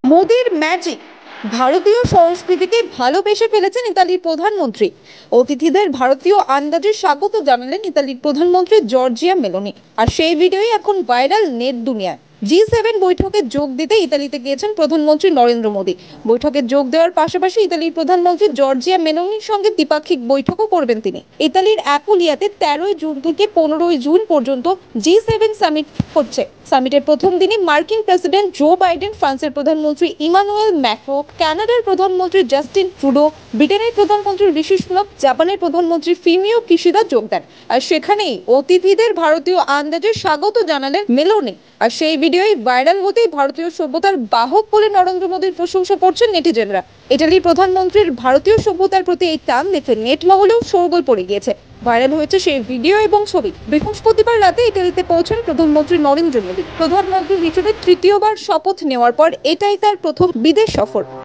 মোদির ম্যাজিক। ভারতীয় সংস্কৃতিকে ভালোবেসে ফেলেছেন ইতালির প্রধানমন্ত্রী। অতিথিদের ভারতীয় আন্দাজে স্বাগত জানালেন ইতালির প্রধানমন্ত্রী জর্জিয়া মেলোনি। আর সেই ভিডিওই এখন ভাইরাল নেট দুনিয়ায়। G7 বৈঠকে যোগ দিতে ইতালিতে গিয়েছেন প্রধানমন্ত্রী নরেন্দ্র মোদী। বৈঠকে যোগ দেওয়ার পাশাপাশি ইতালির প্রধানমন্ত্রী জর্জিয়া মেলোনির সঙ্গে দ্বিপাক্ষিক বৈঠকও করবেন তিনি। ইতালির অ্যাপুলিয়াতে 13 জুন থেকে 15 জুন পর্যন্ত G7 সামিট হচ্ছে। সামিটের প্রথম দিনে মার্কিন প্রেসিডেন্ট জো বাইডেন, ফ্রান্সের প্রধানমন্ত্রী ইমানুয়েল ম্যাক্রো, কানাডার প্রধানমন্ত্রী জাস্টিন ট্রুডো, ব্রিটেনের প্রধানমন্ত্রী ঋষি সুনাক, জাপানের প্রধানমন্ত্রী ফুমিও কিশিদা যোগ দেন। আর সেখানেই অতিথিদের ভারতীয় আন্দাজে স্বাগত জানালেন মেলোনি। আর সেই ভিডিওই ভাইরাল হতেই ভারতীয় সভ্যতার বাহক বলে নরেন্দ্র মোদীর প্রশংসা করছেন নেটিজেনরা। ইটালির প্রধানমন্ত্রীর ভারতীয় সভ্যতার প্রতি এই টান দেখে নেট মহলেও শোরগোল পড়ে গিয়েছে। ভাইরাল হয়েছে সেই ভিডিও এবং ছবি। বৃহস্পতিবার রাতে ইটালিতে পৌঁছান প্রধানমন্ত্রী নরেন্দ্র মোদী। প্রধানমন্ত্রী হিসেবে তৃতীয়বার শপথ নেওয়ার পর এটাই তার প্রথম বিদেশ সফর।